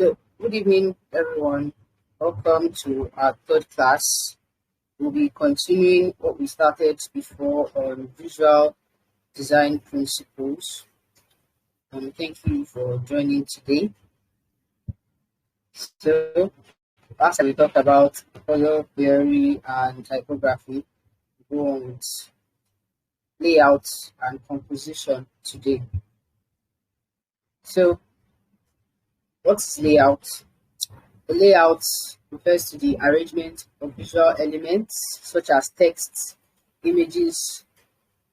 So, good evening, everyone. Welcome to our third class. We'll be continuing what we started before on visual design principles. Thank you for joining today. So, last time we talked about color theory and typography. We go on with layout and composition today. So, what's layout? The layout refers to the arrangement of visual elements such as text, images,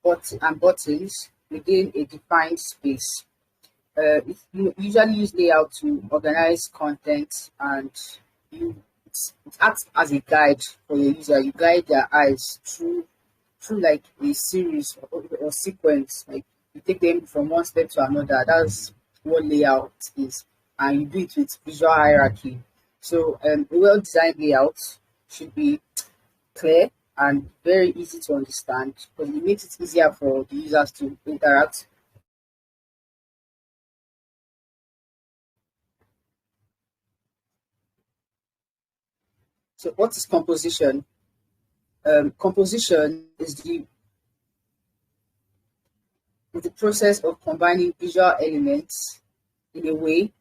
and buttons within a defined space. You usually use layout to organize content, and it acts as a guide for your user. You guide their eyes through like a series or sequence. Like you take them from one step to another. That's what layout is, and you do it with visual hierarchy. So a well-designed layout should be clear and very easy to understand because it makes it easier for the users to interact. So what is composition? Composition is the process of combining visual elements in a way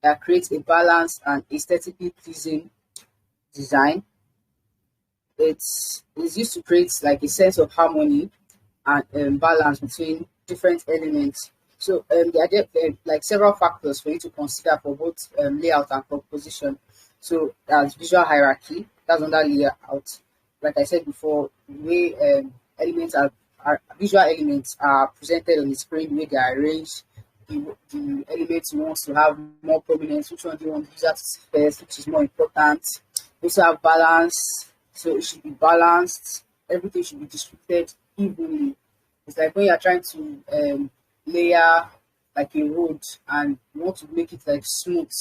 that creates a balanced and aesthetically pleasing design. It's used to create like a sense of harmony and balance between different elements. So there are like several factors for you to consider for both layout and composition. So that's visual hierarchy, that's under layout. Like I said before, the way elements are visual elements are presented on the screen, the way they are arranged, the elements you want to have more prominence, which one do you want the user to see first, which is more important. We also have balance, so it should be balanced, everything should be distributed evenly. It's like when you're trying to layer like a road and you want to make it like smooth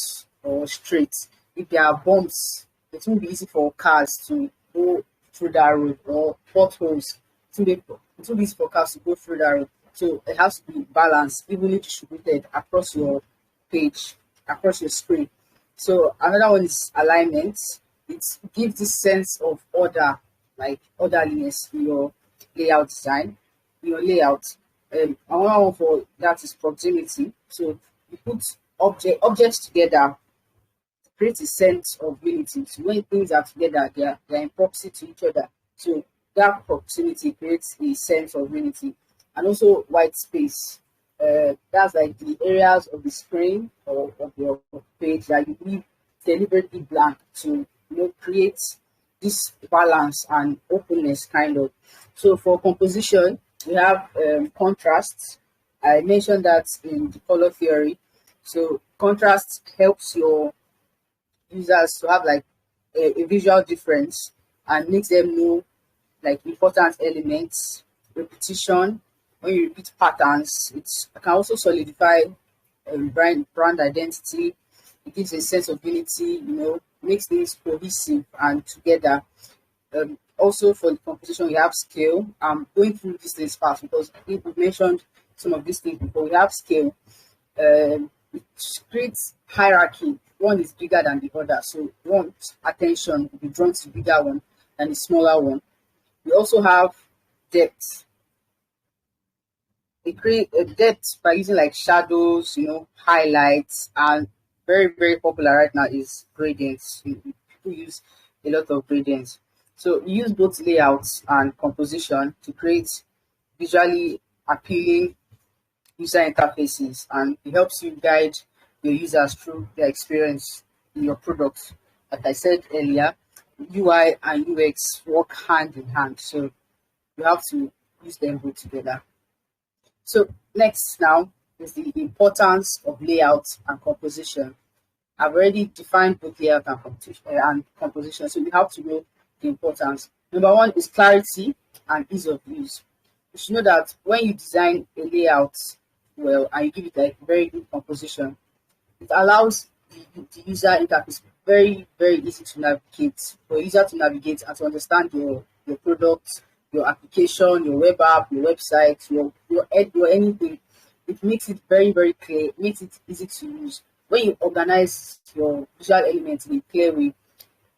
or straight. If there are bumps, it won't be easy for cars to go through that road, or potholes. It won't be easy for cars to go through that road. So it has to be balanced, evenly distributed across your page, across your screen. So another one is alignment. It gives this sense of order, like orderliness in your layout design, in your layout. Another one for that is proximity. So you put objects together to create a sense of unity. So when things are together, they are in proximity to each other. So that proximity creates a sense of unity. And also white space. That's like the areas of the screen or of your page that you leave deliberately blank to create this balance and openness kind of. So for composition, we have contrast. I mentioned that in the color theory. So contrast helps your users to have like a visual difference and makes them know like important elements, repetition. When you repeat patterns, it can also solidify brand identity. It gives a sense of unity, makes things cohesive and together. Also for the composition, we have scale. I'm going through these things fast because I think we've mentioned some of these things before. We have scale. It creates hierarchy. One is bigger than the other, so one's attention will be drawn to the bigger one than the smaller one. We also have depth. They create a depth by using like shadows, highlights, and very, very popular right now is gradients. People use a lot of gradients. So we use both layouts and composition to create visually appealing user interfaces, and it helps you guide your users through their experience in your product. Like I said earlier, UI and UX work hand in hand, so you have to use them both together. So next now is the importance of layout and composition. I've already defined both layout and composition, so you have to know the importance. Number one is clarity and ease of use. You should know that when you design a layout well and you give it like very good composition, it allows the user interface very, very easy to navigate, for user to navigate and to understand your product, your application, your web app, your website, your anything. It makes it very, very clear, it makes it easy to use. when you organize your visual elements in a clear way,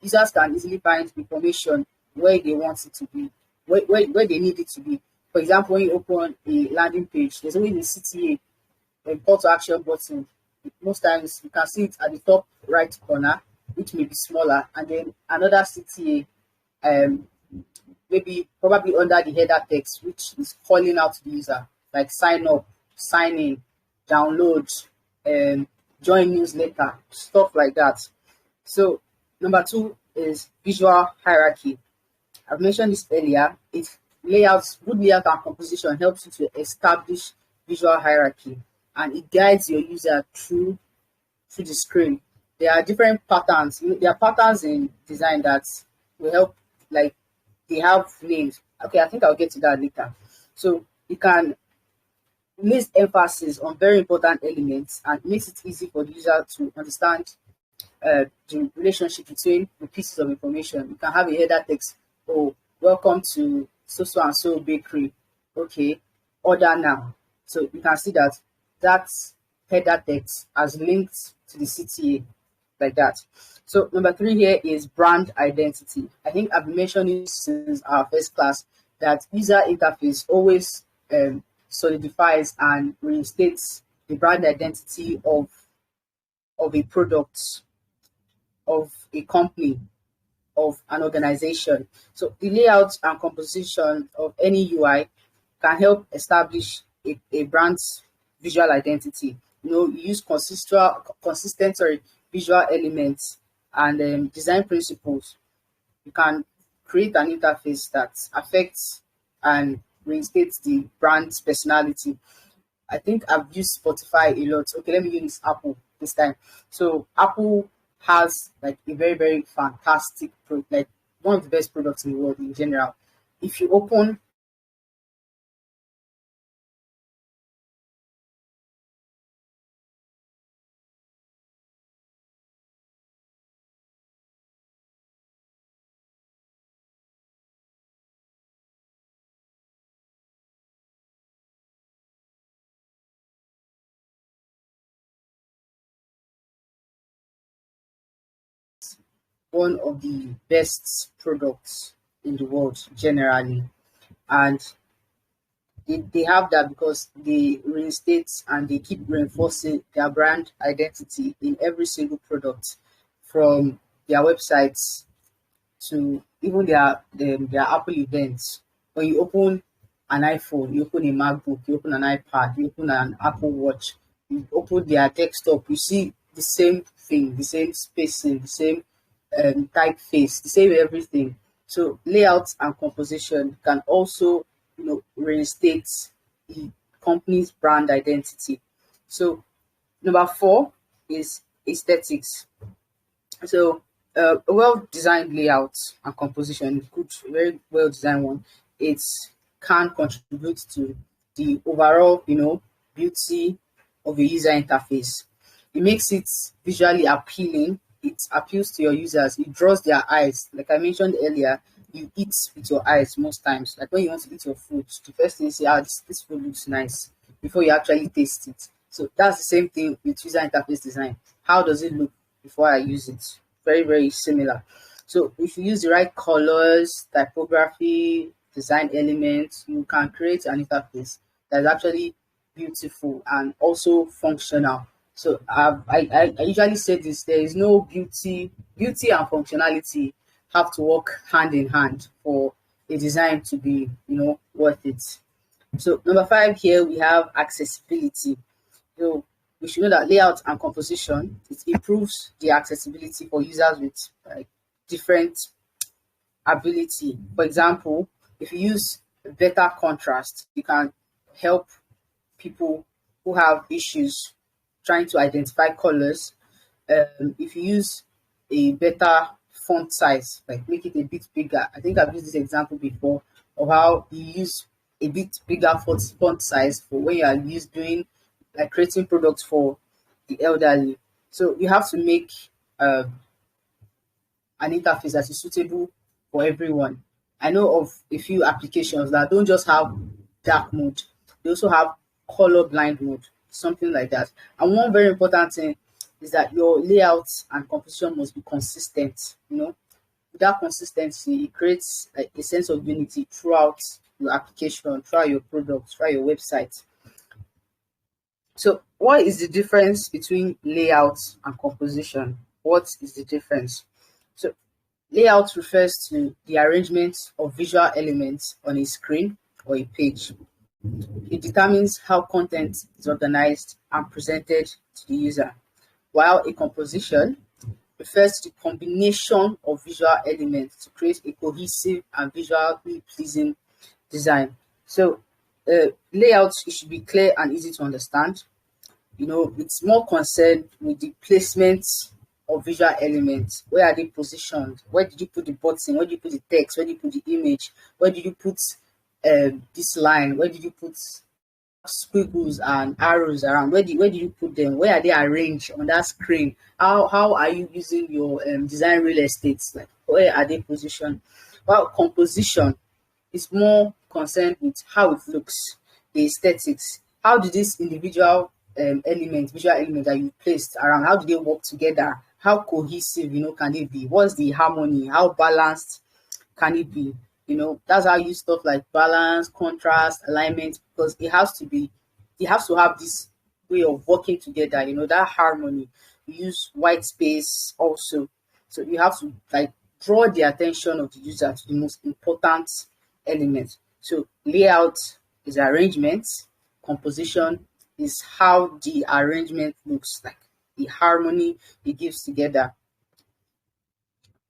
users can easily find information where they want it to be, where they need it to be. For example, when you open a landing page, there's always a CTA, a call to action button. Most times you can see it at the top right corner, which may be smaller, and then another CTA, maybe probably under the header text, which is calling out the user, like sign up, sign in, download, um, join newsletter, stuff like that. So number two is visual hierarchy. I've mentioned this earlier. It layouts, good layout and composition helps you to establish visual hierarchy, and it guides your user through the screen. There are different patterns. There are patterns in design that will help, like they have names. Okay, I think I'll get to that later. So you can place emphasis on very important elements and makes it easy for the user to understand the relationship between the pieces of information. You can have a header text, oh, welcome to so so and so bakery. Okay, order now. So you can see that that header text has linked to the CTA like that. So number three here is brand identity. I think I've mentioned it since our first class that user interface always solidifies and reinstates the brand identity of a product, of a company, of an organization. So the layout and composition of any UI can help establish a brand's visual identity. You use consistent visual elements and design principles. You can create an interface that affects and reinstates the brand's personality. I think I've used Spotify a lot. Okay, let me use Apple this time. So Apple has like a very, very fantastic like one of the best products in the world in general. If you open one of the best products in the world generally, and they have that because they reinstate and they keep reinforcing their brand identity in every single product, from their websites to even their Apple events. When you open an iPhone, you open a MacBook, you open an iPad, you open an Apple Watch, you open their desktop, you see the same thing, the same spacing, the same typeface, the same everything. So layout and composition can also, reinstate the company's brand identity. So number four is aesthetics. So a well-designed layout and composition, good, very well-designed one, it can contribute to the overall, beauty of a user interface. It makes it visually appealing. It appeals to your users. It draws their eyes. Like I mentioned earlier, you eat with your eyes most times. Like when you want to eat your food, the first thing you say, this food looks nice before you actually taste it. So that's the same thing with user interface design. How does it look before I use it? Very, very similar. So if you use the right colors, typography, design elements, you can create an interface that's actually beautiful and also functional. So I usually say this: there is no beauty and functionality have to work hand in hand for a design to be, worth it. So number five here we have accessibility. So we should know that layout and composition, it improves the accessibility for users with different ability. For example, if you use better contrast, you can help people who have issues trying to identify colors. If you use a better font size, like make it a bit bigger. I think I've used this example before of how you use a bit bigger font size for when you are doing like creating products for the elderly. So you have to make an interface that is suitable for everyone. I know of a few applications that don't just have dark mode, they also have color blind mode, something like that. And one very important thing is that your layout and composition must be consistent. Without consistency, it creates like a sense of unity throughout your application, throughout your product, throughout your website. So what is the difference between layout and composition? What is the difference? So layout refers to the arrangement of visual elements on a screen or a page. It determines how content is organized and presented to the user, while a composition refers to the combination of visual elements to create a cohesive and visually pleasing design. So layout, it should be clear and easy to understand. It's more concerned with the placement of visual elements. Where are they positioned? Where did you put the button? Where did you put the text? Where did you put the image? Where did you put this line? Where did you put squiggles and arrows around? Where did you put them? Where are they arranged on that screen? How are you using your design real estate? Like, where are they positioned? Well, composition is more concerned with how it looks, the aesthetics. How do these individual visual elements that you placed around, how do they work together? How cohesive, can they be? What's the harmony? How balanced can it be? That's how I use stuff like balance, contrast, alignment, because it has to have this way of working together, that harmony. You use white space also. So you have to like draw the attention of the user to the most important element. So layout is arrangement, composition is how the arrangement looks like, the harmony it gives together.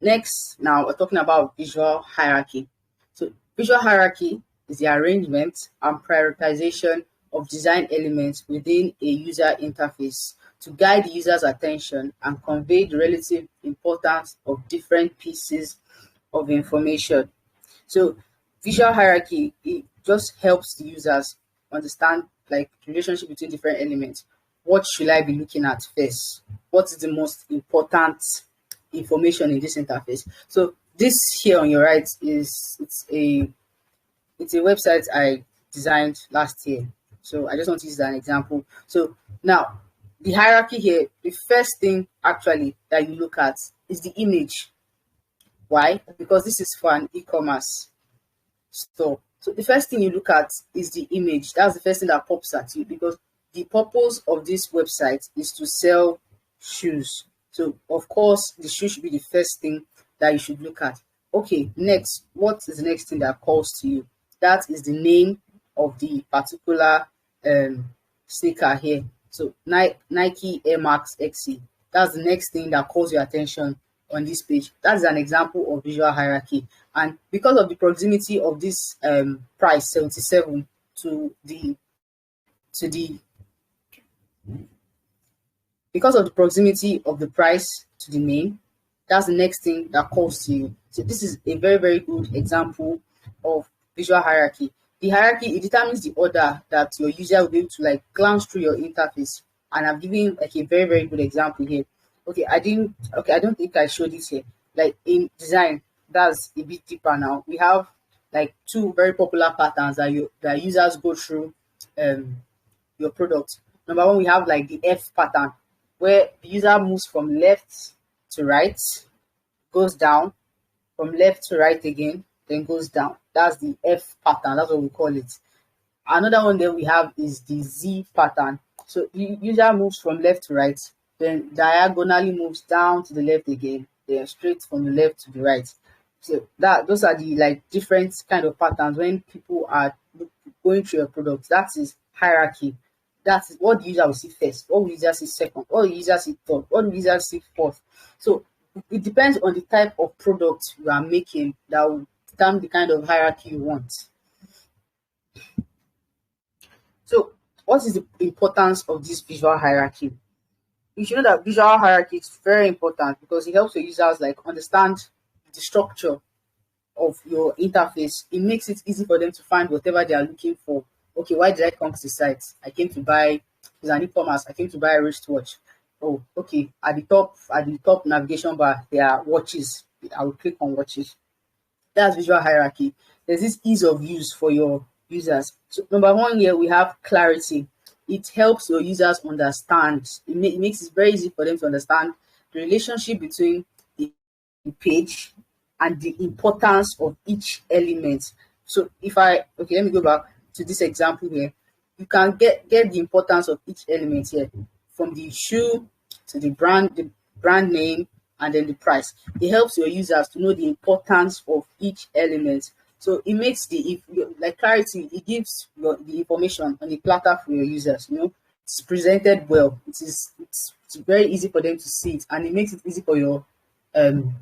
Next, now we're talking about visual hierarchy. So visual hierarchy is the arrangement and prioritization of design elements within a user interface to guide the user's attention and convey the relative importance of different pieces of information. So visual hierarchy, it just helps the users understand like the relationship between different elements. What should I be looking at first? What is the most important information in this interface? So this here on your right it's a website I designed last year. So I just want to use that as an example. So now the hierarchy here, the first thing actually that you look at is the image. Why? Because this is for an e-commerce store. So the first thing you look at is the image. That's the first thing that pops at you, because the purpose of this website is to sell shoes. So of course the shoe should be the first thing that you should look at. Okay, next, what is the next thing that calls to you? That is the name of the particular sneaker here. So Nike Air Max XC. That's the next thing that calls your attention on this page. That's an example of visual hierarchy. And because of the proximity of this price 77 because of the proximity of the price to the name, that's the next thing that calls to you. So this is a very, very good example of visual hierarchy. The hierarchy, it determines the order that your user will be able to like glance through your interface. And I'm giving like a very, very good example here. I don't think I showed this here. Like in design, that's a bit deeper now. We have like two very popular patterns that users go through your product. Number one, we have like the F pattern, where the user moves from left to right, goes down, from left to right again, then goes down. That's the F pattern. That's what we call it. Another one that we have is the Z pattern. So the user moves from left to right, then diagonally moves down to the left again, then straight from the left to the right. So those are the like different kind of patterns when people are going through a product. That is hierarchy. That is what the user will see first, what will the user see second, what will the user see third, what will the user see fourth. So it depends on the type of product you are making that will determine the kind of hierarchy you want. So what is the importance of this visual hierarchy? You should know that visual hierarchy is very important because it helps your users like understand the structure of your interface. It makes it easy for them to find whatever they are looking for. Okay, why did I come to the site? I came to buy, it's an e-commerce, I came to buy a wristwatch. Oh, okay. At the top navigation bar, there are watches. I will click on watches. That's visual hierarchy. There's this ease of use for your users. So number one here, we have clarity. it helps your users understand. It makes it very easy for them to understand the relationship between the page and the importance of each element. So if I okay, let me go back to this example here. You can get the importance of each element here, from the shoe to the brand name, and then the price. It helps your users to know the importance of each element. So it makes the if like clarity, it gives the information on the platter for your users. It's presented well. It's very easy for them to see it, and it makes it easy for your um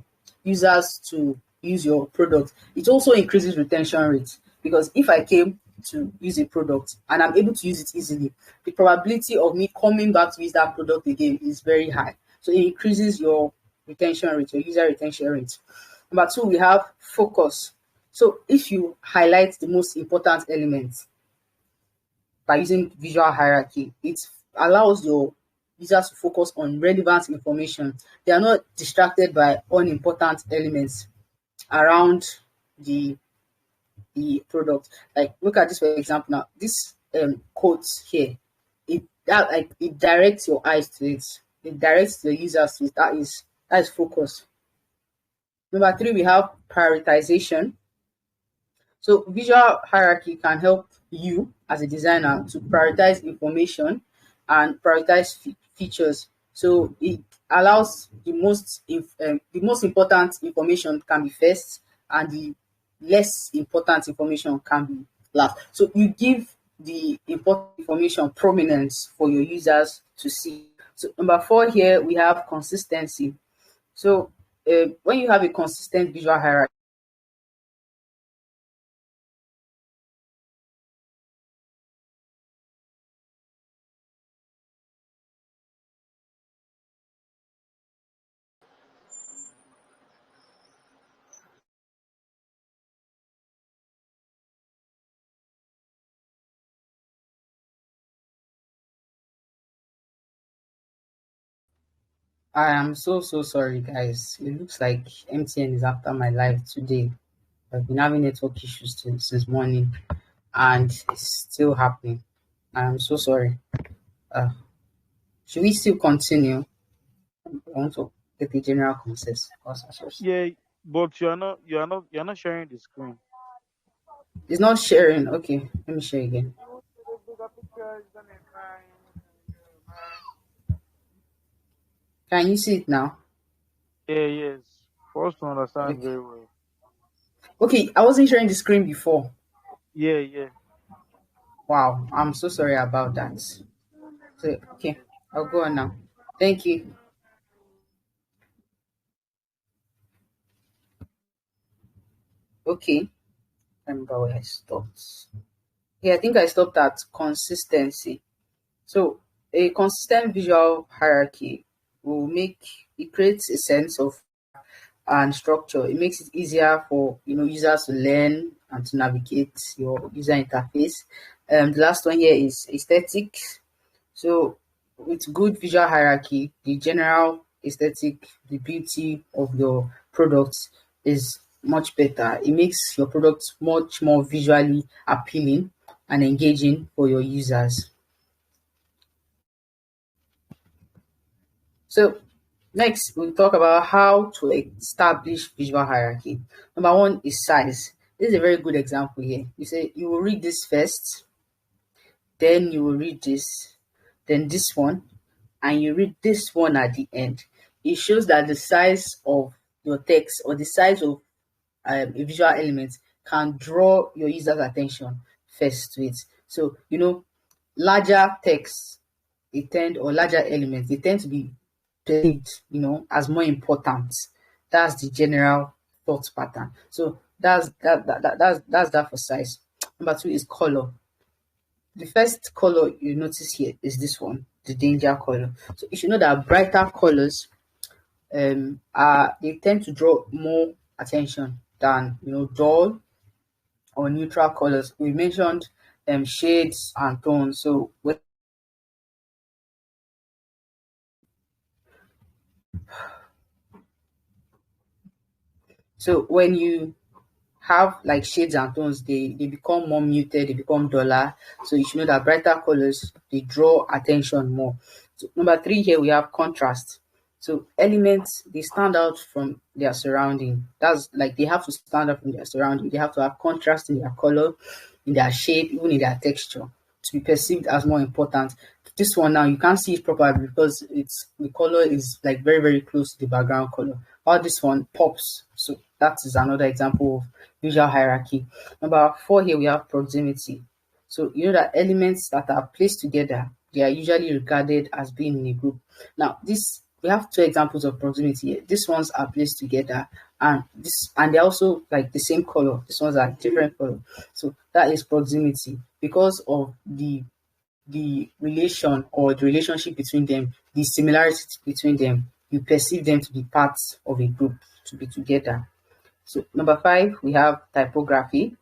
users to use your product. It also increases retention rates, because if I came to use a product and I'm able to use it easily, the probability of me coming back to use that product again is very high. So it increases your retention rate, your user retention rate. Number two, we have focus. So if you highlight the most important elements by using visual hierarchy, it allows your users to focus on relevant information. They are not distracted by unimportant elements around the product. Like, look at this for example now. This quote here, it directs your eyes to it. It directs the users to it. That is focus. Number three, we have prioritization. So visual hierarchy can help you as a designer to prioritize information and prioritize features. So it allows the most important information can be first, and the less important information can be last. So you give the important information prominence for your users to see. So number four here, we have consistency. So when you have a consistent visual hierarchy, I am so sorry, guys. It looks like MTN is after my life today. I've been having network issues since morning, and it's still happening. I am so sorry. Uh, should we still continue? I want to get a general consensus. Yeah, but you're not sharing the screen. It's not sharing. Okay, let me share again. Can you see it now? Yeah, yes. For us to understand Okay. very well. Okay, I wasn't sharing the screen before. Yeah, yeah. Wow, I'm so sorry about that. So, okay, I'll go on now. Thank you. Okay, I remember where I stopped. Yeah, I think I stopped at consistency. So a consistent visual hierarchy will make it creates a sense of and structure. It makes it easier for users to learn and to navigate your user interface. The last one here is aesthetics. So with good visual hierarchy, the general aesthetic, the beauty of your products is much better. It makes your product much more visually appealing and engaging for your users. So next we'll talk about how to establish visual hierarchy. Number one is size. This is a very good example here. You say you will read this first, then you will read this, then this one, and you read this one at the end. It shows that the size of your text or the size of a visual element can draw your user's attention first to it. So, larger text, or larger elements, they tend to be perceived, as more important. That's the general thought pattern. So that's that for size. Number two is color. The first color you notice here is this one, the danger color. So you should know that brighter colors are they tend to draw more attention than dull or neutral colors. We mentioned shades and tones. So when you have like shades and tones, they become more muted, they become duller. So you should know that brighter colors, they draw attention more. So number three here we have contrast. So elements, they stand out from their surrounding. That's like they have to stand out from their surrounding. They have to have contrast in their color, in their shape, even in their texture to be perceived as more important. This one now you can't see it properly because it's the color is like very very close to the background color. While this one pops. So that is another example of visual hierarchy. Number four here we have proximity. So you know that elements that are placed together, they are usually regarded as being in a group. Now this we have two examples of proximity here. These ones are placed together and they're also like the same color. These ones are different color. So that is proximity because of the relation or the relationship between them, the similarity between them. You perceive them to be parts of a group, to be together. So number five, we have typography.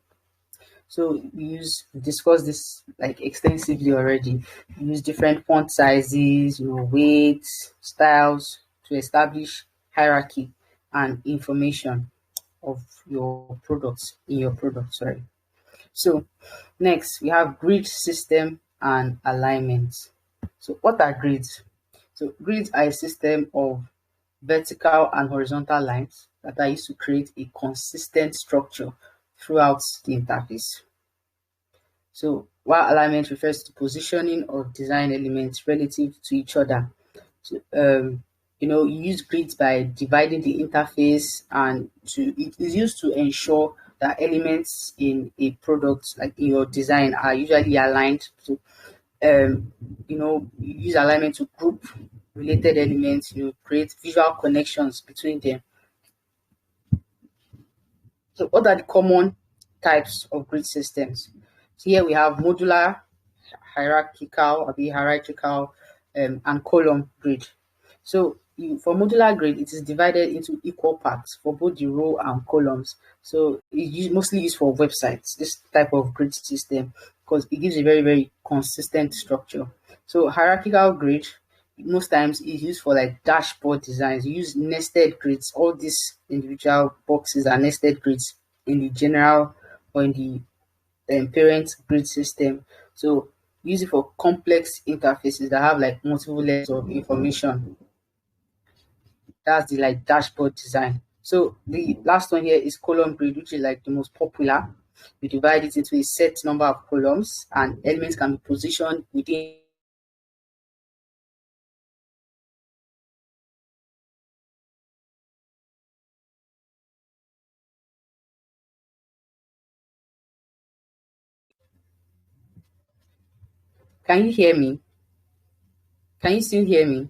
So we discussed this like extensively already. We use different font sizes, weights, styles to establish hierarchy and information of your products in your product. Sorry. So next we have grid system and alignment. So what are grids? So grids are a system of vertical and horizontal lines that are used to create a consistent structure throughout the interface. So while alignment refers to positioning of design elements relative to each other. So, you use grids by dividing the interface and it is used to ensure that elements in a product, like in your design, are usually aligned. So, you use alignment to group related elements, create visual connections between them. So what are the common types of grid systems? So here we have modular, hierarchical, or the hierarchical, and column grid. So for modular grid, it is divided into equal parts for both the row and columns. So it's mostly used for websites, this type of grid system, because it gives a very, very consistent structure. So hierarchical grid, most times is used for like dashboard designs. You use nested grids. All these individual boxes are nested grids in the general or in the parent grid system. So use it for complex interfaces that have like multiple layers of information. That's the like dashboard design. So the last one here is column grid, which is like the most popular. We divide it into a set number of columns and elements can be positioned within. Can you hear me? Can you still hear me?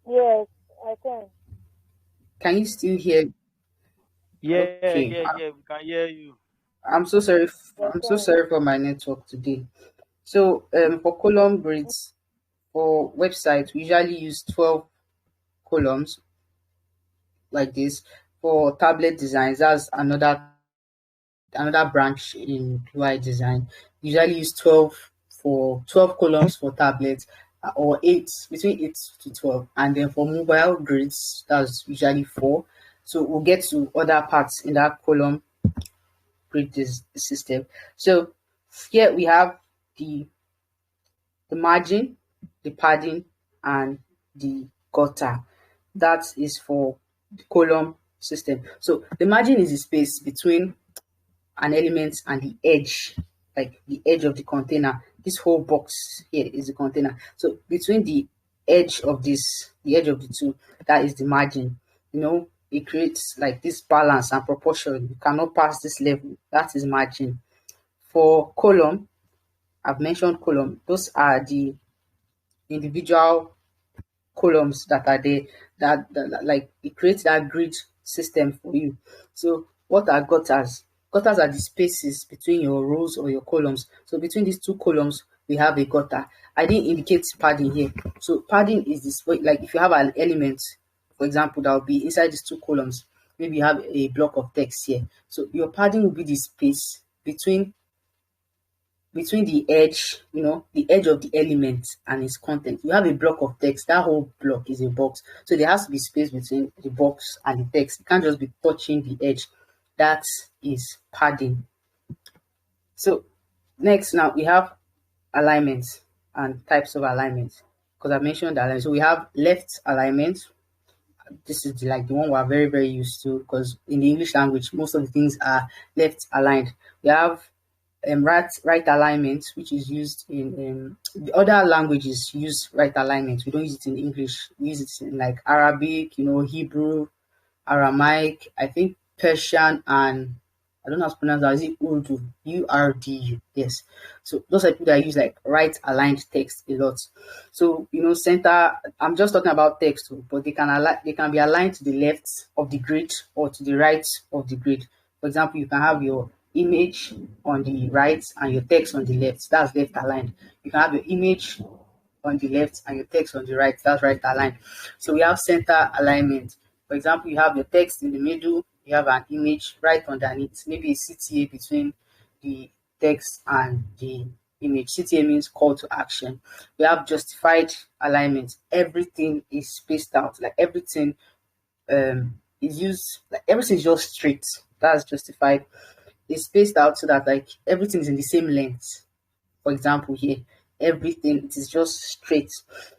Yes, I can. Can you still hear? Yeah, Okay. yeah, yeah. We can hear you. I'm so sorry. I I'm so can. sorry for my network today. So for column grids for websites, we usually use 12 columns like this. For tablet designs, that's another branch in UI design. We usually use 12 for 12 columns for tablets or eight between 8 to 12, and then for mobile grids, that's usually 4. So we'll get to other parts in that column grid system. So here we have the margin, the padding, and the gutter. That is for the column system. So the margin is the space between an element and the edge, like the edge of the container. This whole box here is the container. So between the edge of the two, that is the margin. It creates like this balance and proportion. You cannot pass this level. That is margin. For column, I've mentioned column. Those are the individual columns that are there that like it creates that grid system for you. So what are gutters? Gutters are the spaces between your rows or your columns. So between these two columns, we have a gutter. I didn't indicate padding here. So padding is this, like if you have an element, for example, that will be inside these two columns. Maybe you have a block of text here. So your padding will be the space between the edge, the edge of the element and its content. You have a block of text. That whole block is a box. So there has to be space between the box and the text. It can't just be touching the edge That is padding. So next, now we have alignment and types of alignment, because I mentioned alignment. So we have left alignment. This is like the one we are very, very used to, because in the English language most of the things are left aligned. We have right alignment, which is used in the other languages use right alignment. We don't use it in English. We use it in like Arabic, Hebrew, Aramaic, I think Persian, and I don't know how to pronounce that. Is it Urdu? Urdu. Yes. So those are people that use like right aligned text a lot. So center. I'm just talking about text, but they can be aligned to the left of the grid or to the right of the grid. For example, you can have your image on the right and your text on the left. That's left aligned. You can have your image on the left and your text on the right. That's right aligned. So we have center alignment. For example, you have your text in the middle, you have an image right underneath, maybe a CTA between the text and the image. CTA means call to action. We have justified alignment. Everything is spaced out, like everything is used, like everything is just straight. That's justified. It's spaced out so that like everything is in the same length. For example, here, everything it is just straight.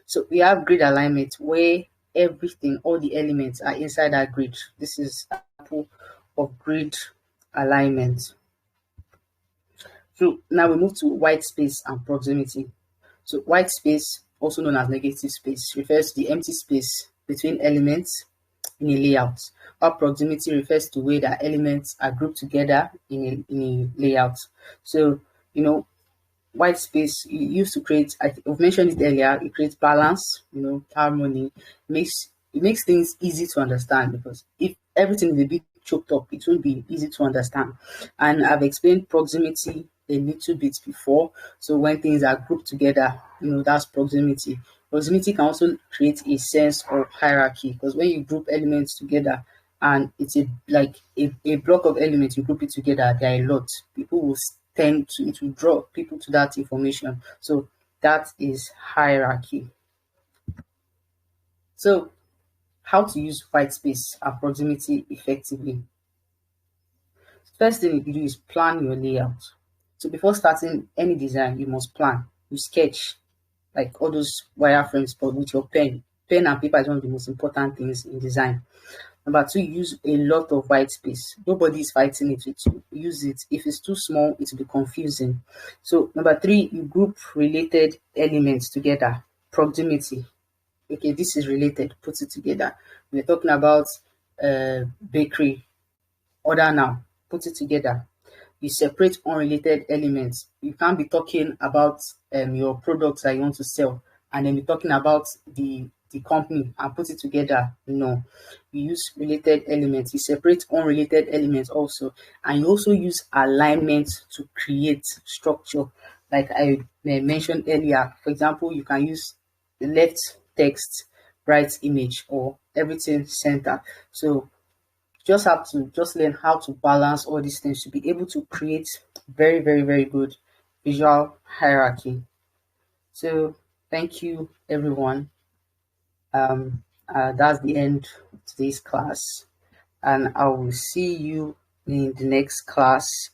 So we have grid alignment where everything, all the elements are inside that grid. This is an example of grid alignment. So now we move to white space and proximity. So white space, also known as negative space, refers to the empty space between elements in a layout. While proximity refers to where the elements are grouped together in a layout. So white space used to create, I've mentioned it earlier, it creates balance, harmony, it makes things easy to understand, because if everything is a bit choked up, it will be easy to understand. And I've explained proximity a little bit before. So when things are grouped together, that's proximity. Proximity can also create a sense of hierarchy, because when you group elements together and it's a block of elements, you group it together, there are a lot. People will tend to, it will draw people to that information. So that is hierarchy. So how to use white space and proximity effectively? First thing you do is plan your layout. So before starting any design, you must plan. You sketch like all those wireframes, but with your pen. Pen and paper is one of the most important things in design. Number two, use a lot of white space. Nobody is fighting it with you. Use it. If it's too small, it will be confusing. So number three, you group related elements together. Proximity. Okay, this is related. Put it together. We're talking about bakery. Order now. Put it together. You separate unrelated elements. You can't be talking about your products that you want to sell and then be talking about the company and put it together. No, you use related elements. You separate unrelated elements also, and you also use alignment to create structure. Like I mentioned earlier, for example, you can use the left text, right image, or everything center. So just have to just learn how to balance all these things to be able to create very, very, very good visual hierarchy. So thank you everyone. That's the end of today's class, and I will see you in the next class.